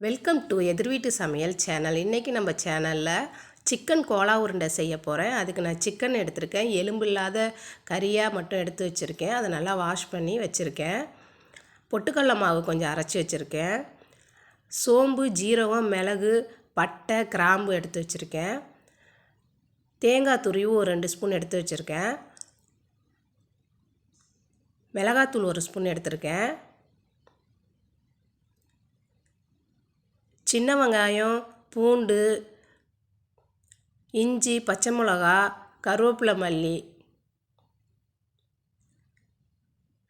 Welcome to எதிர்வீட்டு சமையல் channel. இன்றைக்கி நம்ம சேனலில் சிக்கன் கோலா உருண்டை செய்ய போகிறேன். அதுக்கு நான் சிக்கன் எடுத்திருக்கேன். எலும்பு இல்லாத கறியாக மட்டும் எடுத்து வச்சுருக்கேன். அதை நல்லா வாஷ் பண்ணி வச்சுருக்கேன். பொட்டுக்கடலை மாவு கொஞ்சம் அரைச்சி வச்சுருக்கேன். சோம்பு, ஜீரகம், மிளகு, பட்டை, கிராம்பு எடுத்து வச்சுருக்கேன். தேங்காய் துருவி ஒரு 2 ஸ்பூன் எடுத்து வச்சுருக்கேன். மிளகாத்தூள் 1 ஸ்பூன் எடுத்திருக்கேன். சின்ன வெங்காயம், பூண்டு, இஞ்சி, பச்சை மிளகா, கருவேப்பிலை, மல்லி.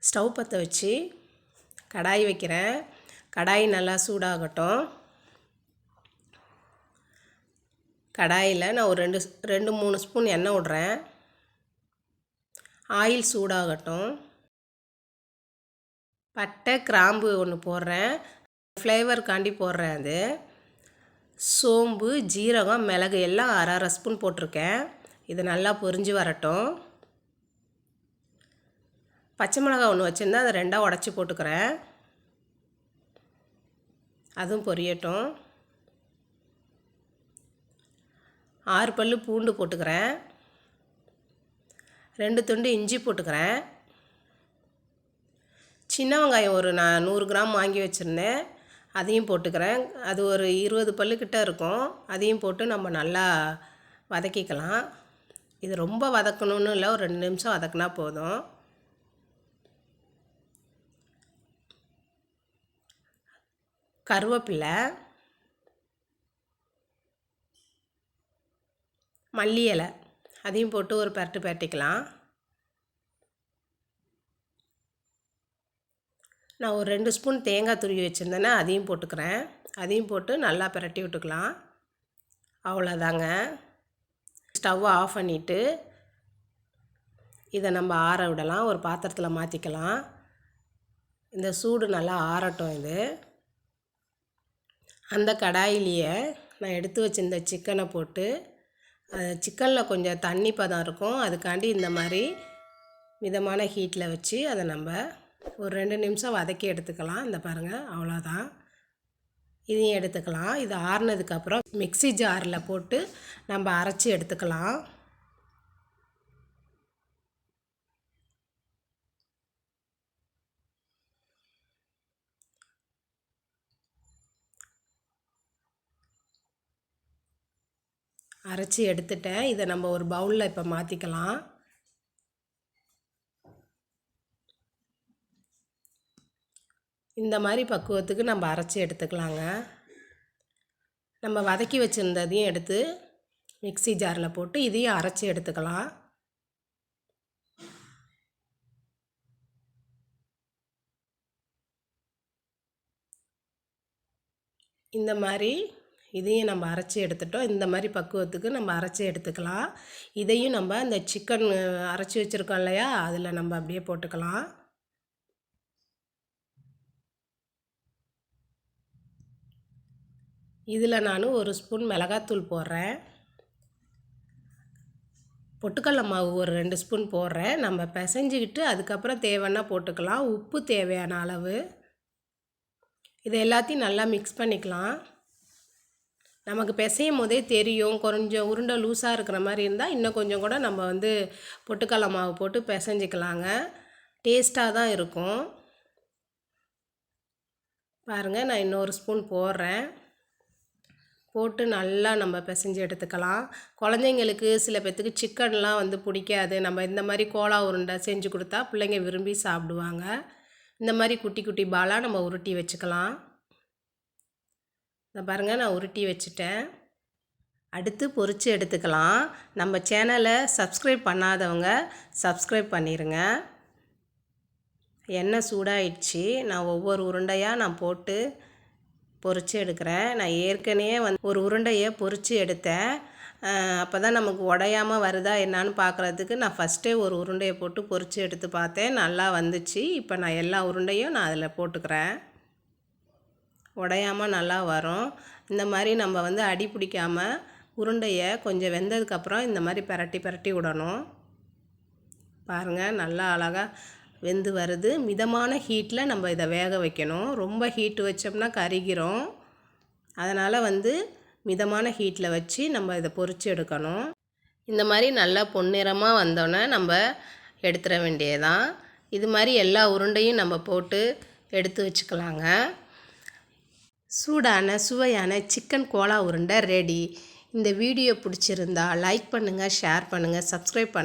ஸ்டவ் பற்ற வச்சு கடாய் வைக்கிறேன். கடாய் நல்லா சூடாகட்டும். கடாயில் நான் ஒரு 2-3 ஸ்பூன் எண்ணெய் விட்றேன். ஆயில் சூடாகட்டும். பட்டை, கிராம்பு ஒன்று போடுறேன். ஃப்ளேவருக்காண்டி போடுறேன். அது சோம்பு, ஜீரகம், மிளகு எல்லாம் அரை ஸ்பூன் போட்டிருக்கேன். இது நல்லா பொரிஞ்சு வரட்டும். பச்சை மிளகா ஒன்று வச்சுருந்தா அதை 2ஆக உடச்சி போட்டுக்கிறேன். அதுவும் பொரியட்டும். 6 பல்லு பூண்டு போட்டுக்கிறேன். 2 துண்டு இஞ்சி போட்டுக்கிறேன். சின்ன வெங்காயம் ஒரு நான் 100 கிராம் வாங்கி வச்சுருந்தேன். அதையும் போட்டுக்கிறேன். அது ஒரு 20 பல்லுக்கிட்ட இருக்கும். அதையும் போட்டு நம்ம நல்லா வதக்கிக்கலாம். இது ரொம்ப வதக்கணும்னு இல்லை, ஒரு 2 நிமிஷம் வதக்கினா போதும். கருவேப்பிலை, மல்லி இலை அதையும் போட்டு ஒரு பரட்டு பரட்டிக்கலாம். நான் ஒரு 2 ஸ்பூன் தேங்காய் துருவி வச்சுருந்தேன்னா அதையும் போட்டுக்கிறேன். அதையும் போட்டு நல்லா பிரட்டி விட்டுக்கலாம். அவ்வளோதாங்க. ஸ்டவ்வை ஆஃப் பண்ணிவிட்டு இதை நம்ம ஆற விடலாம். ஒரு பாத்திரத்தில் மாற்றிக்கலாம். இந்த சூடு நல்லா ஆறட்டும். இது அந்த கடாயிலேயே நான் எடுத்து வச்சுருந்த சிக்கனை போட்டு, சிக்கனில் கொஞ்சம் தண்ணி பதம் இருக்கும். அதுக்காண்டி இந்த மாதிரி மிதமான ஹீட்டில் வச்சு அதை நம்ம ஒரு 2 நிமிஷம் வதக்கி எடுத்துக்கலாம். இந்த பாருங்கள், அவ்வளோதான். இதையும் எடுத்துக்கலாம். இது ஆறுனதுக்கப்புறம் மிக்ஸி ஜாரில் போட்டு நம்ம அரைச்சி எடுத்துக்கலாம். அரைச்சி எடுத்துட்டேன். இதை நம்ம ஒரு பவுலில் இப்போ மாற்றிக்கலாம். இந்த மாதிரி பக்குவத்துக்கு நம்ம அரைச்சி எடுத்துக்கலாங்க. நம்ம வதக்கி வச்சுருந்ததையும் எடுத்து மிக்ஸி ஜாரில் போட்டு இதையும் அரைச்சி எடுத்துக்கலாம். இந்த மாதிரி இதையும் நம்ம அரைச்சி எடுத்துட்டோம். இந்த மாதிரி பக்குவத்துக்கு நம்ம அரைச்சி எடுத்துக்கலாம். இதையும் நம்ம இந்த சிக்கன் அரைச்சி வச்சுருக்கோம் இல்லையா, அதில் நம்ம அப்படியே போட்டுக்கலாம். இதில் நான் 1 ஸ்பூன் மிளகாத்தூள் போடுறேன். பொட்டுக்கடலை மாவு ஒரு 2 ஸ்பூன் போடுறேன். நம்ம பிசைஞ்சிக்கிட்டு அதுக்கப்புறம் தேவைன்னா போட்டுக்கலாம். உப்பு தேவையான அளவு. இதை எல்லாத்தையும் நல்லா மிக்ஸ் பண்ணிக்கலாம். நமக்கு பிசையும் போதே தெரியும், கொஞ்சம் உருண்டை லூஸாக இருக்கிற மாதிரி இருந்தால் இன்னும் கொஞ்சம் கூட நம்ம பொட்டுக்கடலை மாவு போட்டு பிசைஞ்சிக்கலாங்க. டேஸ்ட்டாக தான் இருக்கும். பாருங்கள், நான் இன்னொரு ஸ்பூன் போடுறேன். போட்டு நல்லா நம்ம பிசைஞ்சு எடுத்துக்கலாம். குழந்தைங்களுக்கு சில பேர்த்துக்கு சிக்கன்லாம் பிடிக்காது. நம்ம இந்த மாதிரி கோலா உருண்டை செஞ்சு கொடுத்தா பிள்ளைங்க விரும்பி சாப்பிடுவாங்க. இந்த மாதிரி குட்டி குட்டி பாலாக நம்ம உருட்டி வச்சுக்கலாம். இந்த பாருங்கள், நான் உருட்டி வச்சுட்டேன். அடுத்து பொரித்து எடுத்துக்கலாம். நம்ம சேனலை சப்ஸ்கிரைப் பண்ணாதவங்க சப்ஸ்கிரைப் பண்ணிடுங்க. எண்ணெய் சூடாயிடுச்சு. நான் ஒவ்வொரு உருண்டையாக நான் போட்டு பொரித்து எடுக்கிறேன். நான் ஏற்கனவே ஒரு உருண்டையை பொரித்து எடுத்தேன். அப்போ தான் நமக்கு உடையாமல் வருதா என்னான்னு பார்க்குறதுக்கு நான் ஃபஸ்ட்டே ஒரு உருண்டையை போட்டு பொரித்து எடுத்து பார்த்தேன். நல்லா வந்துச்சு. இப்போ நான் எல்லா உருண்டையும் நான் அதில் போட்டுக்கிறேன். உடையாமல் நல்லா வரும். இந்த மாதிரி நம்ம அடி பிடிக்காமல் உருண்டையை கொஞ்சம் வெந்ததுக்கப்புறம் இந்த மாதிரி பிரட்டி பிரட்டி விடணும். பாருங்கள், நல்லா அழகாக வெந்து வருது. மிதமான ஹீட்டில் நம்ம இதை வேக வைக்கணும். ரொம்ப ஹீட்டு வச்சோம்னா கருகிரும். அதனால் வந்து மிதமான ஹீட்டில் வச்சு நம்ம இதை பொரித்து எடுக்கணும். இந்த மாதிரி நல்லா பொன்னிறமாக வந்தோடனே நம்ம எடுத்துட வேண்டியதான். இது மாதிரி எல்லா உருண்டையும் நம்ம போட்டு எடுத்து வச்சுக்கலாங்க. சூடான சுவையான சிக்கன் கோலா உருண்டை ரெடி. இந்த வீடியோ பிடிச்சிருந்தா லைக் பண்ணுங்கள், ஷேர் பண்ணுங்கள், சப்ஸ்கிரைப் பண்ணுங்கள்.